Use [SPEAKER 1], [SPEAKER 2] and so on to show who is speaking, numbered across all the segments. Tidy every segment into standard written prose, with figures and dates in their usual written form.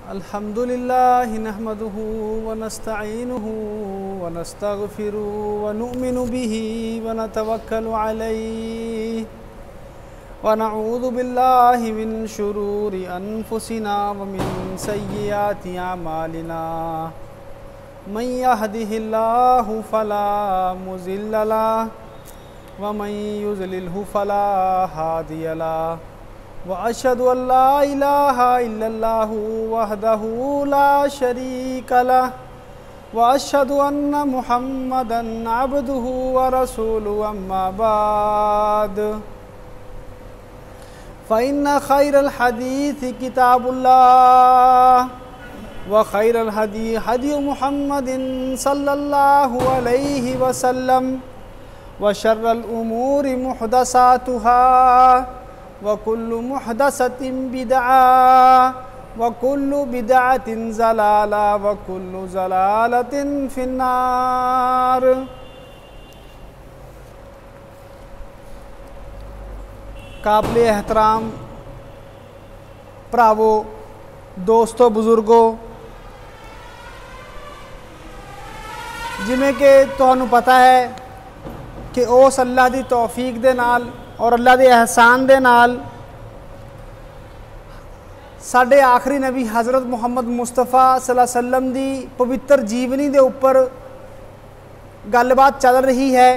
[SPEAKER 1] अल्हम्दुलिल्लाहि नहमदुहु व नस्तईनुहु व नस्तगफिरुहु व नुमिनु बिही व नतवक्कलु अलैहि व नऊज़ु बिल्लाहि मिन शुरूरि अनफुसिना व मिन सय्यिआति अमालिना मन यहदिहिल्लाहु फला मुज़िल्ल लहु व मन युज़लिल्हु फला हादिय लहु व अशहदु अल्ला इलाहा इल्लल्लाहु वहदहु ला शरीक लहु व अशहदु अन्ना मुहम्मदन अब्दुहु व रसूलुहु अम्मा बाद फ़इन्न खैरल हदीस किताबुल्लाह व खैरल हदी हदी मुहम्मदिन सल्लल्लाहु अलैहि वसल्लम व शर्रल उमूरि मुहदसातुहा वकुल्लु मुहदसतिन बिदअ वकुल्लु बिदअतिन ज़लाला वकुल्लु ज़लालतिन फिन्नार। काबिल एहतराम भरावो, दोस्तों, बुजुर्गों, जिमें कि तुहानू पता है कि उस अल्लाह दी तौफीक दे नाल और अल्लाह के एहसान दे नाल साडे आखिरी नबी हज़रत मुहम्मद मुस्तफ़ा सल्लल्लाहु अलैहि वसल्लम की पवित्र जीवनी के उपर गलबात चल रही है।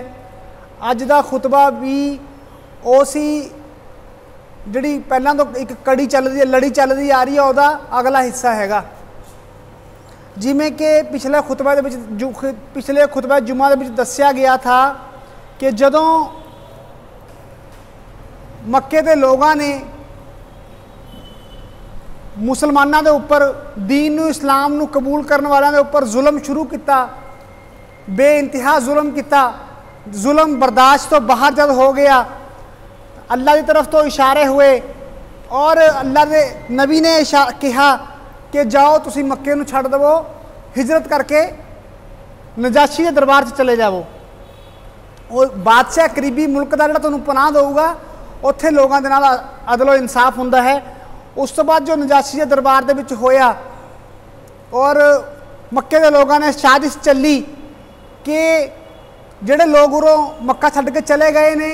[SPEAKER 1] अज का खुतबा भी उसी जी पहला तो एक कड़ी चल रही है, लड़ी चल रही आ रही है, वह अगला हिस्सा हैगा। जिमें कि पिछले खुतबा जुमा के दस्या गया था कि जदों मक्के के लोगों ने मुसलमानों के उपर दीन नू इस्लाम नू कबूल करने वालों के उपर जुल्म शुरू किया, बेइंतहा जुल्म किया, जुल्म बर्दाश्त तो बाहर जब हो गया, अल्लाह की तरफ तो इशारे हुए और अल्लाह के नबी ने कहा कि जाओ तुसी मक्के नू छड़ दवो, हिजरत करके नजाशी के दरबार से चले जाओ। और बादशाह करीबी मुल्क का जो तुहानू पनाह दूगा उत्थे लोगों के नाल अदलो इंसाफ हुंदा है। उस तो बाद जो नजाशी के दरबार दे विच होया और मक्के के लोगों ने साजिश चली कि जिहड़े लोग उरों मक्का छड्ड के चले गए ने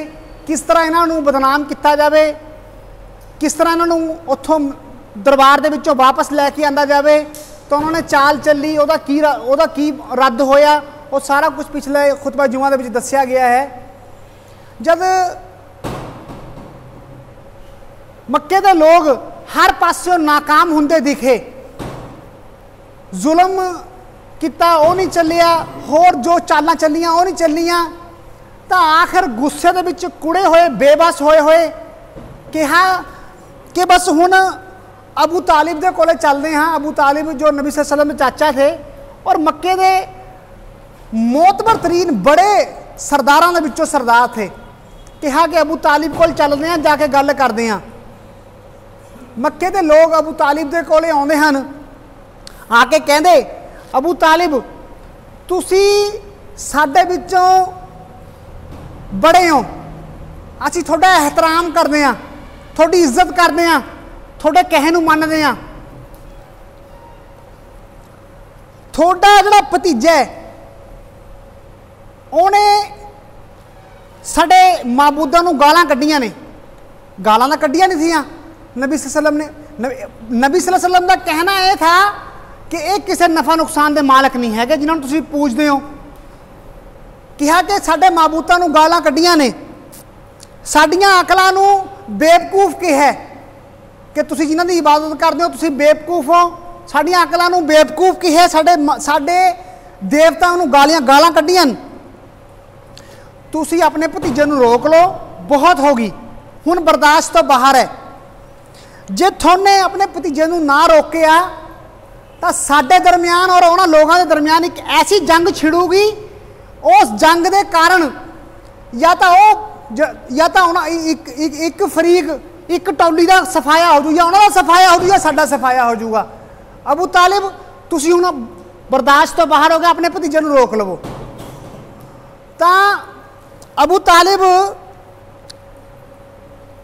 [SPEAKER 1] किस तरह इन्हां नूं बदनाम किया जाए, किस तरह इन्हां नूं उत्थों दरबार दे विचों वापस लैके आंदा जाए। तो उन्होंने चाल चली, उहदा की रद्द होया, और सारा कुछ पिछले खुतबा जुमा दे विच दस्या गया है। जब मक्के दे लोग हर पासों नाकाम होंदे दिखे, जुल्म किता वो नहीं चलिया, होर जो चालां चलियां वो नहीं चलियां, तो आखिर गुस्से दे विच कुड़े होए, बेबस होए कहा कि बस हुण अबू तालिब दे कोले चलते हैं। अबू तालिब जो नबी सल्लल्लाहु अलैहि वसल्लम के चाचा थे और मक्के दे मोतबर तरीन बड़े सरदारां दे विचों सरदार थे। कहा कि अबू तालिब कोल चलते हैं, जाके गल करते हैं। मक्के दे लोग अबू तालिब दे कोले आउंदे हन, आके कहंदे अबू तालिब तुसी साडे विचों बड़े हो, असीं तुहाडा एहतराम करते हैं, तुहाडी इज्जत करते हैं, तुहाडे कहे नूं मनदे हैं। तुहाडा जिहड़ा भतीजा है उहने साडे माबूदां नूं गालां कड्डियां ने, गालां तां कड्डियां नहीं थियां नबी सल्लल्लाहु अलैहि वसल्लम ने। नबी सल्लल्लाहु अलैहि वसल्लम का कहना यह था कि यह किसी नफा नुकसान के मालक नहीं है जिन्होंने तुसीं पूजदे हो। कहा कि साडे माबूदां नूं गालां कड्डियां ने, साडियां अकलां नूं बेवकूफ कहा कि तुसीं जिन्हां दी इबादत करदे हो तुसीं बेवकूफ हो, साडियां अकलां नूं बेवकूफ कहा, साडे देवतां नूं गालां कड्डियां। तुसीं अपने भतीजे नूं रोक लो, बहुत होगी, हुण बर्दाश्त तो बाहर है। जे थोने अपने भतीजे नूं ना रोकिया तो साडे दरम्यान और उन्हां लोगों के दरम्यान एक ऐसी जंग छिड़ूगी, उस जंग के कारण या तो एक फरीक एक टौली का सफाया हो जूगा, उन्होंने सफाया हो जूगा, साडा सफाया हो जूगा। अबू तालिब तुसीं हुण बर्दाश्त तो बाहर हो गया, अपने भतीजे नूं रोक लवो। तो अबू तालिब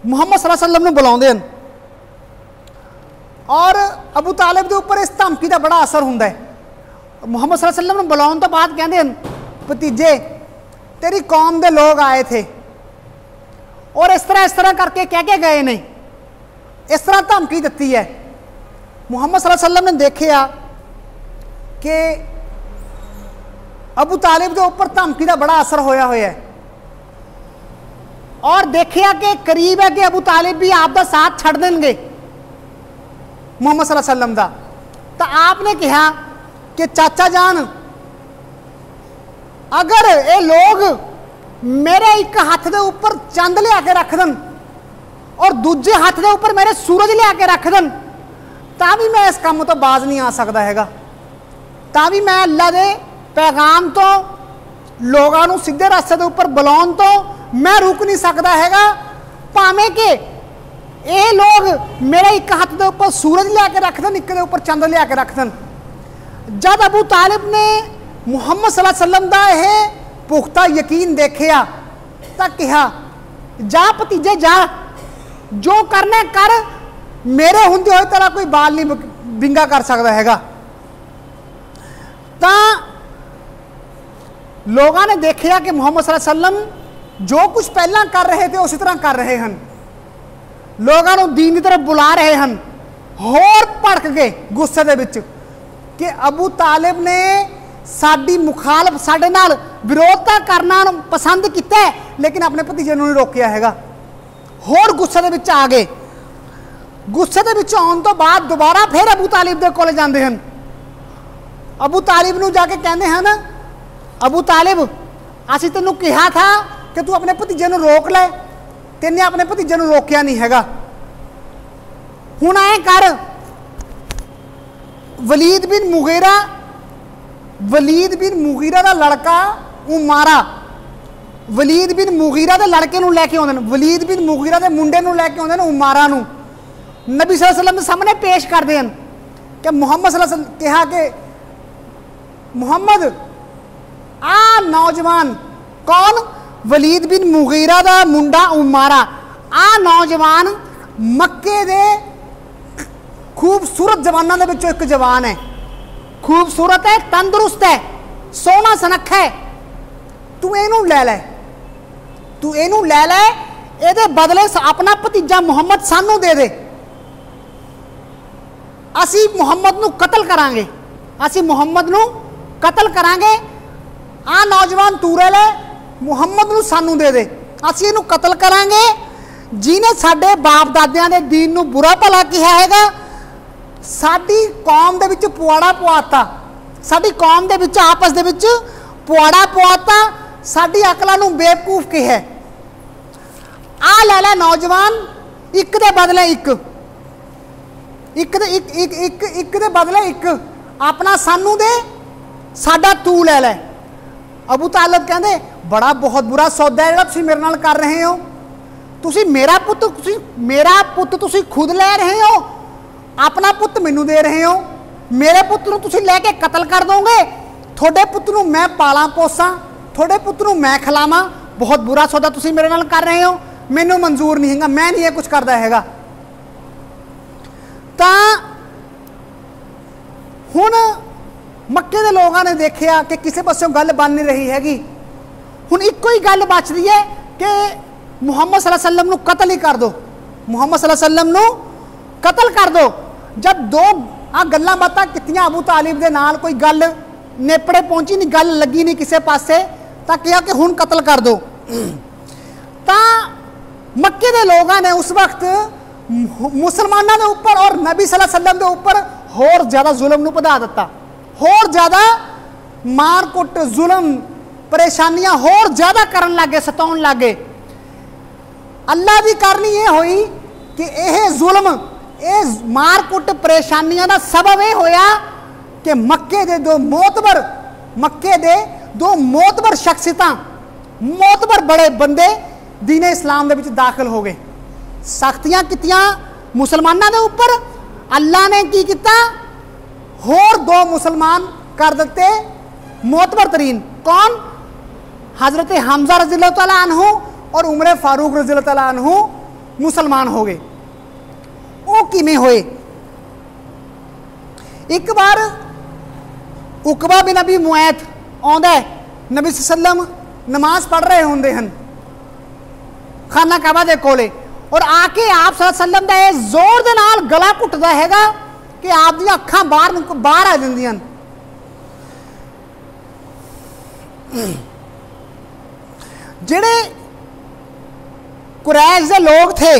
[SPEAKER 1] मुहम्मद सल्लल्लाहु अलैहि वसल्लम नूं बुलाउंदे हन और अबू तालिब के उपर इस धमकी का बड़ा असर होंदा है। मुहम्मद सल्लल्लाहु अलैहि वसल्लम बुलाने तो बाद कहते हैं, भतीजे तेरी कौम के लोग आए थे और इस तरह करके कह के गए नहीं, इस तरह धमकी दी है। मुहम्मद सल्लल्लाहु अलैहि वसल्लम ने देखा कि अबू तालिब के उपर धमकी का बड़ा असर होया हुआ है और देखा कि करीब है कि अबू तालिब भी आपका साथ छड़ देंगे मुहम्मद सल्लल्लाहु अलैहि वसल्लम का। तो आपने कहा कि चाचा जान, अगर ये लोग मेरे एक हाथ के उपर चंद लिया के रख दें और दूजे हाथ के उपर मेरे सूरज लिया के रख दें, ता भी मैं इस काम तो बाज नहीं आ सकता है, ता भी मैं अल्लाह के पैगाम तो लोगों को सीधे रास्ते के उपर बुलाने तो मैं रुक नहीं सकता है, भावें कि ये लोग मेरे एक हाथ के उपर सूरज लिया के रख दें, एक के उपर चंद लिया के रख दें। जब अबू तालिब ने मुहम्मद सल्लल्लाहु अलैहि वसल्लम का यह पुख्ता यकीन देखा तो कहा, जा भतीजे जा, जो करना कर, मेरे होंदे होए तेरा कोई बाल नहीं विंगा कर सकता है। तो लोगों ने देखा कि मुहम्मद सल्लल्लाहु अलैहि वसल्लम जो कुछ पहला कर रहे थे उसी तरह कर रहे हैं, लोगों को दीन की तरफ बुला रहे हैं। होर भड़क गए गुस्से दे विच कि अबू तालिब ने साडी मुखालफ साडे नाल विरोधता करना पसंद किया है, लेकिन अपने भतीजे नहीं रोकया है। होर गुस्से दे विच आ गए। गुस्से दे विच आउण तो बाद दोबारा फिर अबू तालिब दे कोल जांदे हन। अबू तालिब नूं जाके कहंदे हन, अबू तालिब असीं तैनूं कहा था कि तू अपने भतीजे नूं रोक ले, तेने अपने भतीजे नूं रोकया नहीं हैगा। हुण ऐ कर, वलीद बिन मुगीरा का लड़का उमारा, वलीद बिन मुगीरा के लड़के नूं लैके आउंदे ने, वलीद बिन मुगीरा के मुंडे नूं लैके आउंदे ने उमारा नूं, नबी सल्लल्लाहु अलैहि वसल्लम के सामने पेश करते हैं कि मुहम्मद सल्लल्लाहु अलैहि वसल्लम कहा कि मुहम्मद आ नौजवान कौन, वलीद बिन मुगीरा का मुंडा उमारा, आ नौजवान मक्के दे खूबसूरत जवानों के विचों एक जवान है, खूबसूरत है, तंदुरुस्त है, सोहना सनखा है, तू इनू लै लै, तू इनू लै लै, ये बदले अपना भतीजा मुहम्मद सानू दे दे, असी मुहम्मद नू कतल करांगे, असी मुहम्मद नू कतल करांगे, आ नौजवान तू लै लै, मुहम्मद नू सानू दे दे, असी इनू कतल करांगे, जिन्हें साडे बाप दादियां दे दीन नू बुरा भला कहा हैगा, साडी कौम दे विच पुआड़ा पवाता, साडी कौम दे विच आपस दे विच पुआड़ा पवाता, साडी अकलां नू बेवकूफ कहा, आ लै लै नौजवान, एक दे बदले एक, एक दे एक एक एक एक दे बदले एक, अपना सानू दे, साडा तू लै लै। अबू तालिब कहंदे बड़ा बहुत बुरा सौदा है जिहड़ा तुसीं मेरे नाल कर रहे हो, तुसीं मेरा पुत्त तुसीं खुद लै रहे हो, अपना पुत्त मैनू दे रहे हो, मेरे पुत्त नूं तुसीं लैके कतल कर दोगे, थोड़े पुत्त नूं मैं पाला पोसा, थोड़े पुत्त नूं मैं खिलावां, बहुत बुरा सौदा तुसीं मेरे नाल कर रहे हो, मैनू मंजूर नहीं हैगा, मैं नहीं ये कुछ करता हैगा। तां हुण मक्के दे लोगों ने देखा कि किसी पासों गल बन नहीं रही हैगी, हुण इक्को ही गल बचदी है कि मुहम्मद सल्लल्लाहु अलैहि वसल्लम नूं कतल ही कर दो, मुहम्मद सल्लल्लाहु अलैहि वसल्लम नूं कतल कर दो। जब दो आ गल्लां बातां कीतियां अबू तालिब दे नाल, कोई गल नेपड़े पहुंची नहीं, गल लगी नहीं किसी पासे, तां कहा कि हुण कतल कर दो। तां मक्के दे लोगों ने उस वक्त मुसलमानों के उपर और नबी सल्लल्लाहु अलैहि वसल्लम के उपर होर ज़्यादा जुल्म नूं वधा दिता, होर ज़्यादा मार कुट जुल्म परेशानियां होर ज़्यादा करन लग गए, सताउण लग गए। अल्लाह की करनी ये हुई कि यह जुल्म, ये मार कुट परेशानियां का सबब यह होया कि मक्के दे दो मोतबर शख्सियतां, मोतबर बड़े बंदे दीन इस्लाम दे विच दाखिल हो गए, सख्तियां कीतियां मुसलमानों के उपर, अल्लाह ने की किया, होर दो मुसलमान कर दिते मोतबर तरीन, कौन, हजरत हमजा रज़ियल्लाहु तआला अन्हु और उमर फारूक रज़ियल्लाहु तआला अन्हु मुसलमान हो गए। वो किमें होए, एक बार उकबा बिन अबी मुआत आउंदा है, नबी सल्लम नमाज पढ़ रहे होंदे हन खाना काबा दे कोले, और आके आप सल्लम दा ये जोर दे नाल गला घुटदा हैगा कि आप दी अखां बाहर आ जांदियां। जिहड़े कुरैश दे लोग थे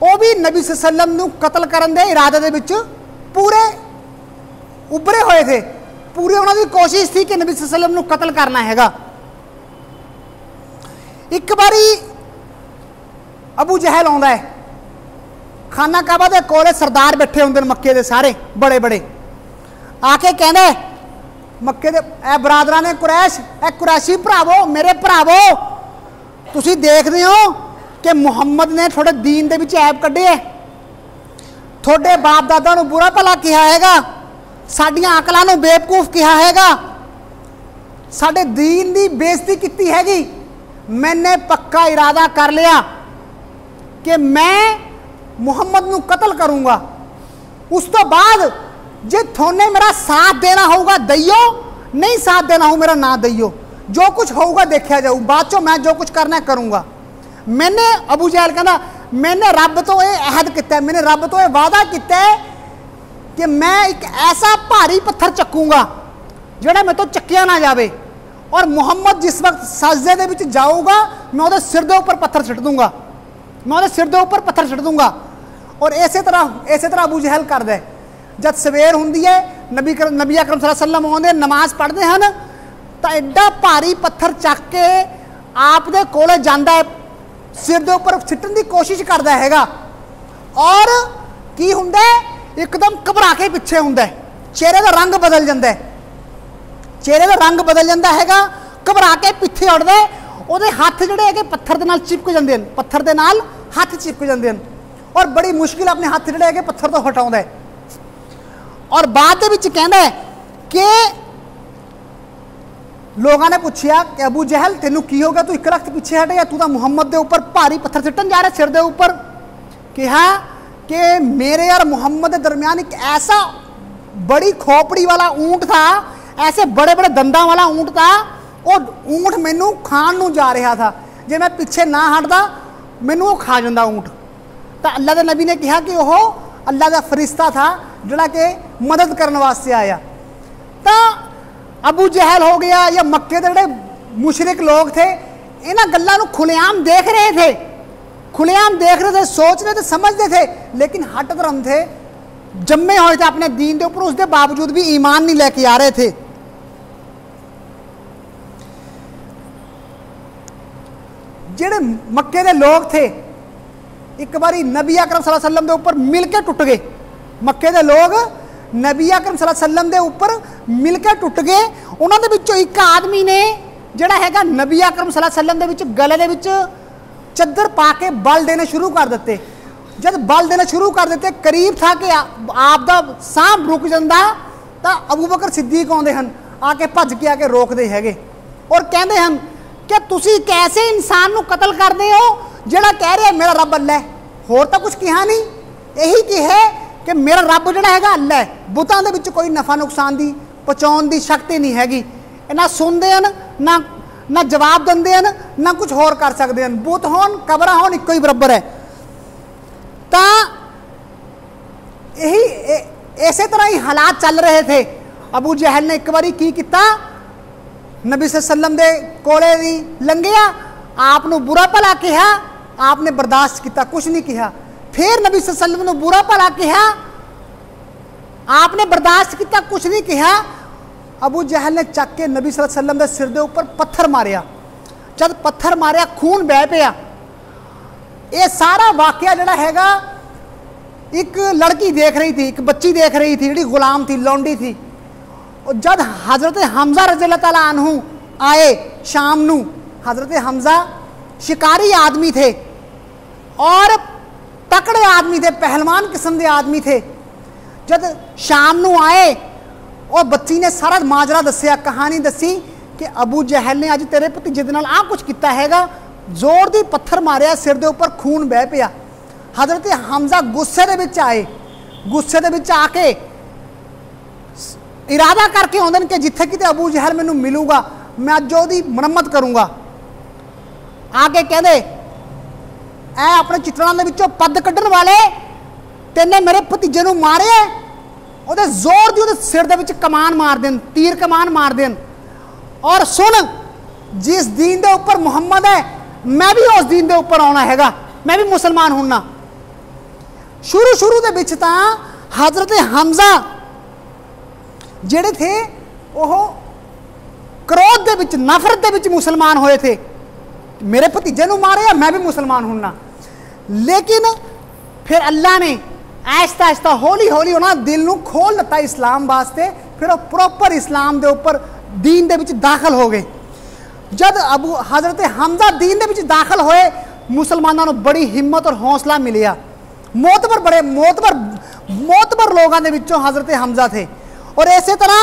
[SPEAKER 1] वो भी नबी सल्लम नूं कतल करन दे इरादे दे विच पूरे उभरे हुए थे, पूरी उन्होंने कोशिश थी कि नबी सल्लम नूं कतल करना हैगा। एक बारी अबू जहल आउंदा है, खाना काबा दे कोले सरदार बैठे होंदे मक्के दे सारे बड़े बड़े, आके कहंदे मक्के दे ए बरादरां ने कुरैश, ए कुरैशी भरावो मेरे भरावो, तुसीं देखदे हो कि मुहम्मद ने थोड़े दीन दे विच ऐब कड्ढे है, थोड़े बाप दादा नूं बुरा भला कहा हैगा, साडियां अकलां नूं बेवकूफ कहा हैगा, साडे दीन दी बेइज्जती कीती हैगी। मैंने पक्का इरादा कर लिया कि मैं मुहम्मद नूं कतल करूंगा, उस तो बाद जे थोने मेरा साथ देना होगा दईयो, नहीं साथ देना हो मेरा ना दईयो, जो कुछ होगा देखा जाऊ, बाद चो मैं जो कुछ करना है करूंगा। मैंने अबू जहल कहना मैंने रब तो ये अहद किया, मैंने रब तो ये वादा किया है कि मैं एक ऐसा भारी पत्थर चकूंगा जोड़ा मैं तो चक्या ना जाए, और मुहम्मद जिस वक्त सजदे दे विच जाऊगा मैं उहदे सिर दे उपर पत्थर छट दूंगा, मैं उहदे सिर दे उपर पत्थर छट दूंगा। और इस तरह अबू जहल कर दे। जब सवेर हुंदी है नबी अकरम सल्लल्लाहु अलैहि वसल्लम आउंदे नमाज पढ़ते हैं तो एडा भारी पत्थर चक के आप दे कोले जांदा है, सिर दे उपर सिटन की कोशिश करता हैगा, और की हुंदा है एकदम घबरा के पिछे हुंदा है, चेहरे का रंग बदल जाता है, चेहरे का रंग बदल जाता हैगा, घबरा के पिछे उड़दा है, उहदे हत्थ जिहड़े हैगे पत्थर दे नाल चिपक जांदे हन, पत्थर दे नाल हत्थ चिपक जांदे हन, और बड़ी मुश्किल अपने हत्थ जिहड़े हैगे पत्थर तो हटाउंदा है। और बाद दे विच कहंदा है कि लोगों ने पूछा कि अबू जहल तेनू की हो गया, तू एक लख पिछे हट गया, तू तो मुहम्मद के उपर भारी पत्थर सिटन जा रहा सिर के उपर। कहा कि मेरे और मुहम्मद के दरम्यान एक ऐसा बड़ी खोपड़ी वाला ऊंट था, ऐसे बड़े बड़े दंदा वाला ऊंट था, और ऊंट मैनू खाण नू जा रहा था, जे मैं पिछे ना हटदा मैनू वो खा जाता ऊंट। तो अल्लाह के नबी ने कहा कि वह अल्लाह का फरिश्ता था जोड़ा कि मदद करने वास्ते आया। तो अबू जहल हो गया या मक्के के जोड़े मुशरिक लोग थे, इन्होंने गल्लां नूं खुलेआम देख रहे थे, खुलेआम देख रहे थे, सोच रहे थे, समझते थे, लेकिन हट धर्म थे, जम्मे हुए थे अपने दीन के ऊपर, उसके बावजूद भी ईमान नहीं लेके आ रहे थे। जेड़े मक्के के लोग थे एक बारी नबी अकरम सल्लल्लाहु अलैहि वसल्लम के ऊपर मिलके टुट गए, मक्के के लोग नबी अकरम सल्लल्लाहु अलैहि वसल्लम के ऊपर मिलके टुट गए। उन्होंने विचों एक आदमी ने जिहड़ा हैगा नबी अकरम सल्लल्लाहु अलैहि वसल्लम दे विच गले दे विच चद्दर पा के बल देने शुरू कर दिते। जब बल देने शुरू कर दिते, करीब था कि आप दा साह रुक जांदा, तो अबू बकर सिद्दीक आउंदे हन, आके भज के आके रोकते हैगे और कहते हैं कि तुसी कैसे इंसान नूं कतल करदे हो जिहड़ा कह रहा मेरा रब अल्लाह है, होर तां कुछ कहा नहीं, यही कहा कि मेरा रब जिहड़ा हैगा अल्लाह है, बुतां दे विच कोई नफा नुकसान दी पहुँचाउण दी शक्ति नहीं हैगी, ना सुनते हैं ना जवाब देंदे हैं ना कुछ होर कर सकते हैं, बुत होण कबरा होण इक्को ही बराबर है। तो यही इसे तरह ही हालात चल रहे थे। अबू जहल ने एक बारी की किया, नबी सल्लम दे कोले दी लंघिया, आपनू बुरा भला कहा, आपने बर्दाश्त किया, कुछ नहीं कहा, फिर नबी सल्लम ने बुरा भला कहा, आपने बर्दाश्त किया, कुछ नहीं कहा। अबू जहल ने चक के नबी सल्लम के सिर के ऊपर पत्थर मारिया, जब पत्थर मारिया खून बह पिया। ये सारा वाकया जिहड़ा हैगा एक लड़की देख रही थी, एक बच्ची देख रही थी, जिहड़ी गुलाम थी, लौंडी थी। और जब हज़रत हमजा रज़ियल्लाहु ताला अन्हु आए शाम नू, हज़रत हमजा शिकारी आदमी थे और तकड़े आदमी थे, पहलवान किस्म के आदमी थे। जब शाम नू आए और बच्ची ने सारा माजरा दसिया, कहानी दसी कि अबू जहल ने अज तेरे भतीजे दे नाल आ कुछ किया हैगा, जोर दी पत्थर मारिया, सिर दे उपर खून बह पिया। हज़रत हमजा गुस्से दे विच आए, गुस्से दे विच आके इरादा करके आउंदे ने कि जिथे किते अबू जहल मैनू मिलूगा मैं अज ओहदी मरम्मत करूँगा। आके कहते ऐ अपने चित्तरां दे विचों पद कड्ढण वाले तेने मेरे भतीजे नू मारिया, ਉਹਦੇ जोर दी ਉਹਦੇ सिर दे विच कमान मार देन, तीर कमान मार देन। और सुन जिस दीन दे उपर मुहम्मद है मैं भी उस दीन दे उपर आना हैगा, मैं भी मुसलमान होना। शुरू दे विच तां हजरत हमजा जिहड़े थे वो क्रोध दे विच नफरत दे विच मुसलमान होए थे, मेरे भतीजे नू मारिया मैं भी मुसलमान होना। लेकिन फिर अल्लाह ने आहिस्ता आहिस्ता हौली हौली उन्होंने दिल नू खोल दिता इस्लाम वास्ते, फिर वो प्रॉपर इस्लाम दे उपर दीन दे विच दाखिल हो गए। जब अबू हजरत हमजा दीन दे विच दाखिल होए मुसलमानों को बड़ी हिम्मत और हौसला मिलिया। मोतबर लोगों के विचों हजरत हमजा थे। और इस तरह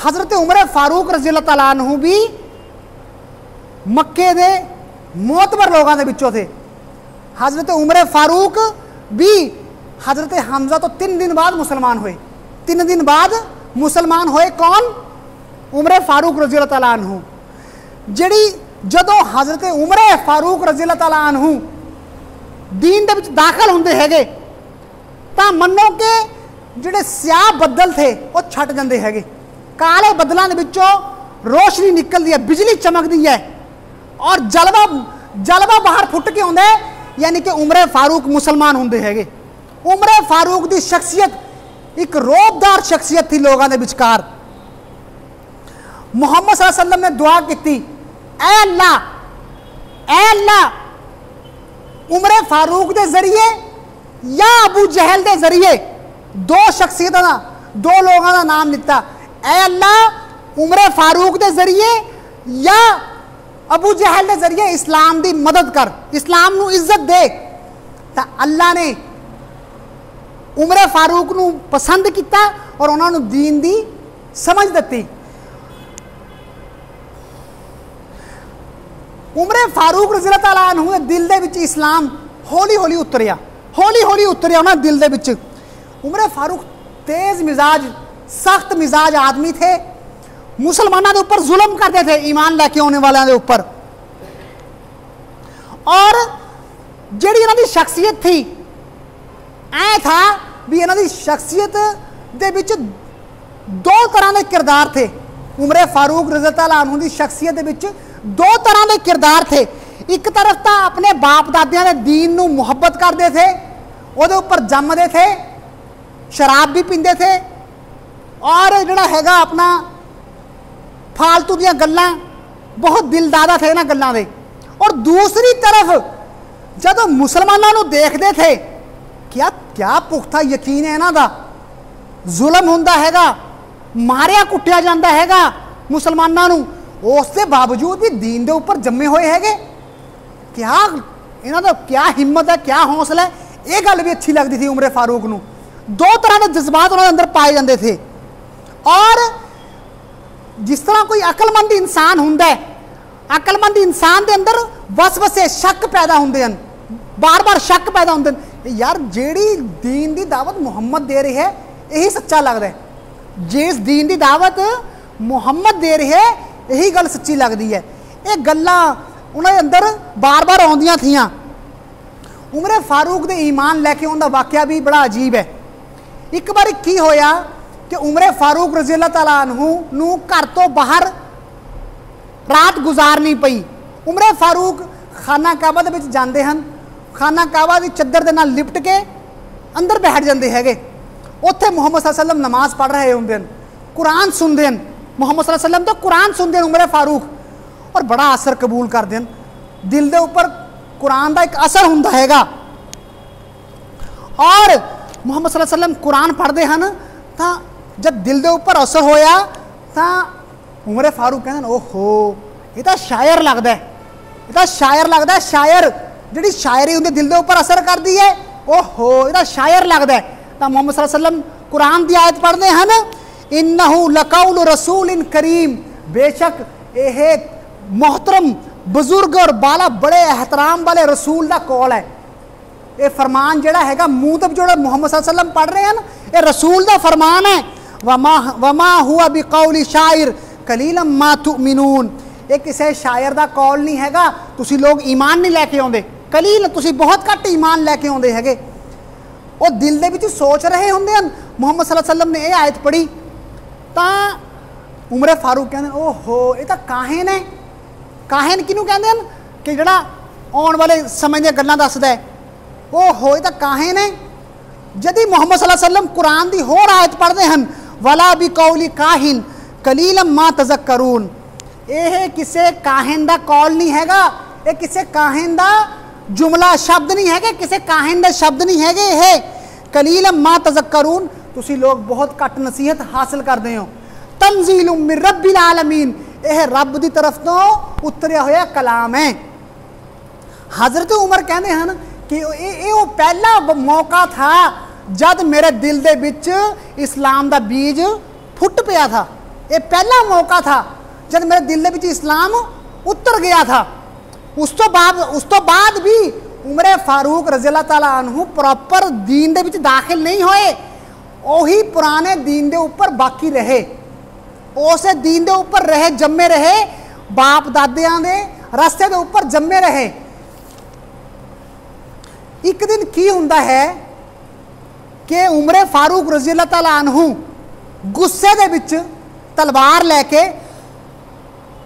[SPEAKER 1] हजरत उमर फारूक रज़ी अल्लाह तआला अन्हु भी मक्के दे मोतबर लोगों के विचों थे। हजरत उमर फारूक भी हजरत हमजा तो 3 दिन बाद मुसलमान हुए। 3 दिन बाद मुसलमान होए कौन? उमर फारूक रज़ी अल्लाह तआला अन्हु। जिहड़ी जदों हजरत उमर फारूक रज़ी अल्लाह तआला अन्हु दीन दे विच दाखिल होंदे हैगे तां मन्नो कि जिहड़े स्याह बदल थे वो छट जांदे हैगे, काले बदलों के विचों रोशनी निकलती है, बिजली चमकती है और जलवा बाहर फुट के आउंदा है, यानी कि उमर फारूक मुसलमान होंदे हैगे। उमर फारूक की शख्सियत एक रोबदार शख्सियत थी लोगों के विचकार। मुहम्मद सल्लल्लाहु अलैहि वसल्लम ने दुआ की, ऐ अल्लाह उमर फारूक के जरिए या अबू जहल के जरिए 2 शख्सियतों का 2 लोगों का नाम लिता, ऐ अल्लाह उमर फारूक के जरिए या अबू जहल के जरिए इस्लाम की मदद कर, इस्लाम नू इज्जत दे। तो अल्लाह ने उमर फारूक नू पसंद किया और उन्होंने दीन की समझ दी। उमर फारूक रज़ी अल्लाह तआला अन्हु दे दिल दे विच इस्लाम हौली हौली उतरिया उन्होंने दिल दे विच। उमर फारूक तेज मिजाज सख्त मिजाज आदमी थे, मुसलमानों के ऊपर जुल्म करते थे ईमान लैके आने वालों के ऊपर। और जिहड़ी इन्हां दी शख्सियत थी ऐ था भी इन्हां दी शख्सियत दे विच 2 तरह के किरदार थे। उमर फारूक रज़ी अल्लाह तआला अन्हु दी शख्सियत दे विच 2 तरह के किरदार थे। एक तरफ तो अपने बाप दादियां दे दीन नू मुहब्बत करते थे, उहदे उपर जमदे थे, शराब भी पींदे थे और जिहड़ा हैगा अपना फालतू दियां गल्लां बहुत दिलदादा थे इन्हां गल्लां दे। और दूसरी तरफ जदों मुसलमानों को देखते थे क्या क्या पुख्ता यकीन है इन्हां दा, जुल्म हुंदा हैगा, मारिया कुटिया जांदा हैगा मुसलमानों को, उसके बावजूद भी दीन दे उपर जम्मे हुए हैगे। क्या इन्हां दा क्या हिम्मत है, क्या हौसला है। ये गल भी अच्छी लगती थी उमर फारूक नू। 2 तरह के जज्बात उन्होंने अंदर पाए जाते थे। और जिस तरह कोई अकलमंद इंसान हुंदा है, अकलमंद इंसान के अंदर वसवसे शक पैदा होंदे हन, बार बार शक पैदा होंदे हन, यार जेड़ी दीन की दावत मुहम्मद दे रही है यही सच्चा लगता है, जिस दीन की दावत मुहम्मद दे रही है यही गल सच्ची लगती है। ये गल्लां उन्होंने अंदर बार बार आउंदियां थियां। उमर फारूक दे ईमान लैके उनका वाकया भी बड़ा अजीब है। एक बार की होया कि उमर फारूक रज़ी अल्लाह तआला अन्हु नू घर तो बाहर रात गुजारनी पई। उमर फारूक खाना काबा दे विच जांदे हन, खाना काबा की चद्दर दे नाल लिपट के अंदर बैठ जाते हैं। उत्थे मुहम्मद सल्लल्लाहु अलैहि वसल्लम नमाज पढ़ रहे होंदे हन, कुरान सुनते हैं। मुहम्मद सल्लल्लाहु अलैहि वसल्लम तो कुरान सुनते हैं उमर फारूक और बड़ा असर कबूल करते हैं। दिल के उपर कुरान का एक असर होंदा हैगा। और मुहम्मद सल्लल्लाहु अलैहि वसल्लम कुरान पढ़ते हैं तो जब दिल के उपर असर होया तो उमर फारूक कहते हैं ओहो ये तो शायर लगता है, ये तो शायर लगता है, शायर जी शायरी उनके दिल के उपर असर करती है, ओहो ये तो शायर लगता है। तो मुहम्मद सल्लल्लाहु अलैहि वसल्लम कुरान की आयत पढ़ते हैं, इन्नहु लकौल रसूलिन करीम, बेशक यह मोहतरम बुजुर्ग और बाला बड़े एहतराम वाले रसूल का कौल है। ये फरमान जोड़ा है मुँह तो जो मुहम्मद सल्लल्लाहु अलैहि वसल्लम पढ़ रहे हैं ये रसूल का फरमान है। वमा हुआ बिकौली शायर कलीलम मा तुमिनून। ये किसी शायर का कौल नहीं हैगा, तुसी लोग ईमान नहीं लैके आउंदे, कलील तुसी बहुत घट ईमान लैके आउंदे हैगे। वो दिल दे विच सोच रहे होंदे हन। मुहम्मद सल्लल्लाहु अलैहि वसल्लम ने यह आयत पढ़ी तो उमरे फारूक कहते ओहो ये तो काहिन है। काहिन किनू कहते हैं कि जड़ा आने वाले समय दी गल्लां दसदा है। ओहो ये तो काहिन है। जदी मुहम्मद सल्लल्लाहु अलैहि वसल्लम कुरान की होर आयत पढ़ते हैं वला बी कौली काहिन कलीलम मा तज़क्करून। यह किसी काहिन का कौल नहीं हैगा, ये किसी काहिन का जुमला शब्द नहीं है, किसी काहिन का शब्द नहीं है। ये कलीलम मा तज़क्करून, तुसी लोग बहुत घट नसीहत हासिल करते हो। तंजीलुम मिन रब्बिल आलमीन, यह रब की तरफ तो उतरिया हुआ कलाम है। हज़रत उमर कहते हैं कि ये पहला मौका था जब मेरे दिल दे विच इस्लाम का बीज फुट पिया था। ये पहला मौका था जब मेरे दिल दे विच इस्लाम उतर गया था। उस तो बाद भी उमरे फारूक रज़ी अल्लाह तआला अन्हु प्रॉपर दीन दे विच दाखिल नहीं होए, वही पुराने दीन दे ऊपर बाकी रहे, उस दीन दे ऊपर रहे, जम्मे रहे, बाप दादियां दे रास्ते दे ऊपर जम्मे रहे। एक दिन की हुंदा है कि उमरे फारूक रज़ी अल्लाह तआला अन्हु गुस्से दे विच तलवार लैके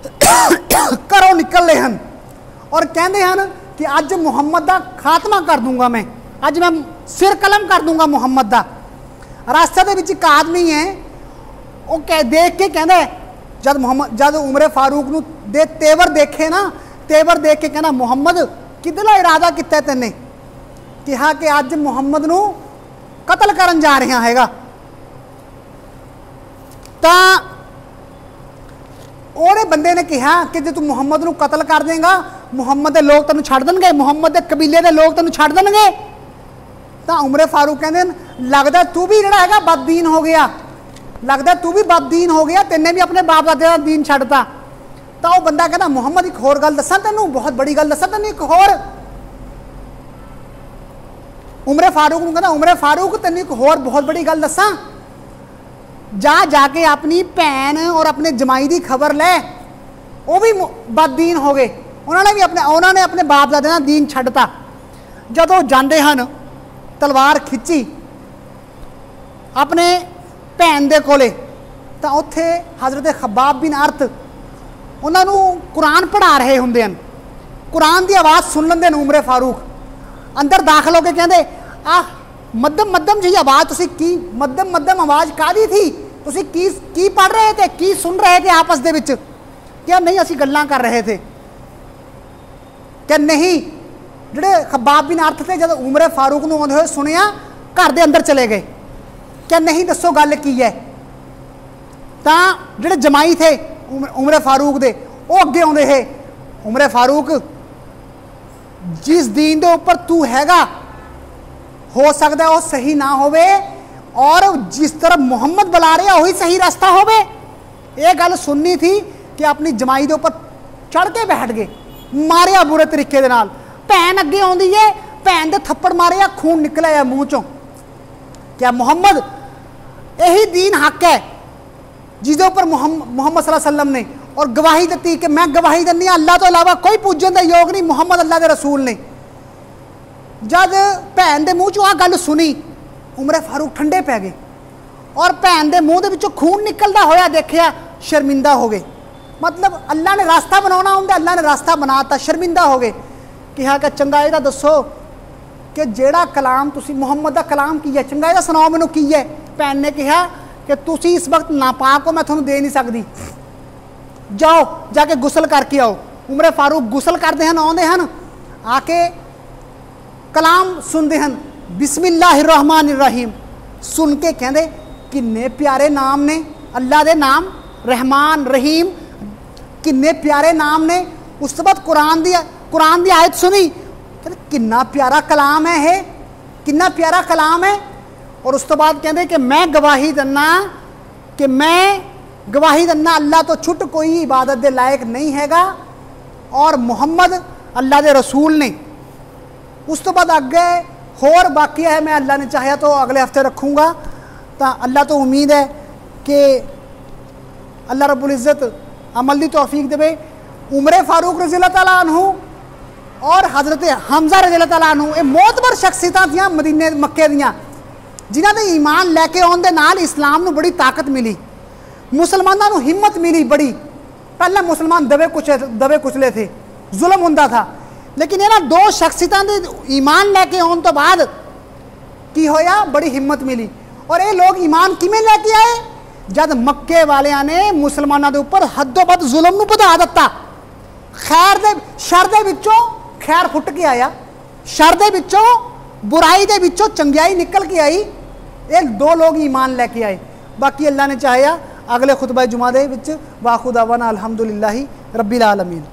[SPEAKER 1] घरों निकल रहे हैं और कहते हैं कि अज मुहम्मद का खात्मा कर दूंगा, मैं अज मैं सिर कलम कर दूंगा मुहम्मद का। रास्ते दे विच एक आदमी है वो देख के कहते जब उमरे फारूक नूं दे तेवर देखे ना, तेवर देख के कहना मुहम्मद किदला इरादा किया तेने, कहा कि अज मुहम्मद नूं कतल करन जा रहा हैगा। तां ओहदे बंदे ने कहा कि जो तू मुहम्मद नूं कतल कर देगा मुहम्मद के लोग तेन छड़ देंगे, मुहम्मद के कबीले के लोग तेन छड़ देंगे। तो उमरे फारूक कहते लगता तू भी जिहड़ा हैगा बददीन हो गया, लगता तू भी बददीन हो गया, तेने भी अपने बाप दादे का दीन छड्डता। तो वह बंदा कहता मुहम्मद एक होर गल दसां तैनूं, बहुत बड़ी गल दसां तैनूं एक होर। उमरे फारूक नूं कहता उमरे फारूक तैनूं एक होर बहुत बड़ी गल दसां, जा जाके अपनी भैन और अपने जमाई की खबर लै, वो भी बददीन हो गए, उन्होंने अपने बाप दादे का दीन छड्डता। जदों जाते हैं तलवार खिंची अपने भैन दे कोले, तो उत्थे हज़रत खब्बाब बिन अर्त उन्होंने कुरान पढ़ा रहे होंदे हन। कुरान की आवाज़ सुन लेंदे ने उमरे फारूक, अंदर दाखिल होकर कहते मध्यम मध्यम जी आवाज़ तुसी की मध्यम मध्यम आवाज़ कादी थी, तुसी की पढ़ रहे थे, की सुन रहे थे आपस दे विच? क्या नहीं असी गल्लां कर रहे थे। क्या नहीं जिहड़े खब्बाब बिन अर्थ थे जब उमरे फारूक नूं आउंदे होए सुनिया घर दे अंदर चले गए। क्या नहीं दसो गल की है। तां जिहड़े जमाई थे उमरे फारूक दे वो अगे आउंदे है, उमरे फारूक जिस दीन दे उपर तू हैगा हो सकता है वो सही ना होवे और जिस तरह मुहम्मद बुला रहा वही सही रास्ता होवे। ये गल सुननी थी कि अपनी जमाई के उपर चढ़ के बैठ गए, मारिया बुरे तरीके दे नाल। भैन अगे आउंदी है, भैन दे थप्पड़ मारे, खून निकलिया मूँह चों। क्या मुहम्मद यही दीन हक है जिसके उपर मुहम्मद सल्लल्लाहु अलैहि वसल्लम ने और गवाही दी कि मैं गवाही दिंदी अल्लाह तो इलावा कोई पूजन का योग नहीं, मुहम्मद अल्लाह के रसूल ने। जब भैन के मूँह चो आ गल सुनी उमरे फारूक ठंडे पै गए और भैन के मूँह के विचों खून निकलता होया देखिया, शर्मिंदा हो गए। मतलब अल्लाह ने रास्ता बनाना होंगे, अल्लाह ने रास्ता बनाता, शर्मिंदा हो गए। कहा कि चंगा इहदा दसो कि जेड़ा कलाम तुसी मुहम्मद का कलाम की है, चंगा इहदा सुनाओ मैनूं की है। भैन ने कहा कि तुसी इस वक्त नापाक हो, मैं तुहानूं दे नहीं सकती, जाओ जाके गुसल करके आओ। उमरे फारूक गुसल करते हैं, आउंदे हैं, आके कलाम सुनते हैं बिस्मिल्लाहिर्रहमानिर्रहीम। सुन के कहते किन्ने प्यारे नाम ने अल्लाह के नाम, रहमान रहीम, किन्ने प्यारे नाम ने। उस तो बाद कुरान दी आयत सुनी, कहते किन्ना प्यारा कलाम है, ये किन्ना प्यारा कलाम है। और उस तो बाद कहते कि मैं गवाही दिना कि मैं गवाही दिना अल्लाह तो छुट कोई इबादत के लायक नहीं हैगा और मुहम्मद अल्लाह के रसूल ने। उस तो बाद अगे होर बाकी है, मैं अल्लाह ने चाहा तो अगले हफ्ते रखूँगा। तो अल्लाह तो उम्मीद है कि अल्लाह रब्बुल इज़्ज़त अमल दी तौफीक देवे। उमर फारूक रज़ी अल्लाह तआला अन्हु और हज़रत हमज़ा रज़ी अल्लाह तआला अन्हु, ये मोतबर शख्सियतां थीआं मदीने मक्के दियां, जिन्हां दे ईमान लैके आउण दे नाल इस्लाम नूं बड़ी ताकत मिली, मुसलमानां नूं हिम्मत मिली बड़ी। पहले मुसलमान दबे कुचले थे, जुल्म हुंदा था, लेकिन इन्हां दो शख्सियतां दे ईमान लैके आउण तो बाद की होया, बड़ी हिम्मत मिली। और ये लोग ईमान किवें लैके आए? जद मक्के वालियां ने मुसलमानां दे उपर हदोबद जुल्म नूं वधा दित्ता। खैर दे शर दे विचों खैर फुट के आया, शर दे विचों बुराई दे विचों चंगियाई निकल के आई। ये दो लोग ईमान लैके आए। बाकी अल्लाह ने चाहया अगले खुतबा जुमा दे विच वाखुदावाना अल्हम्दुलिल्लाहि रब्बिल आलमीन।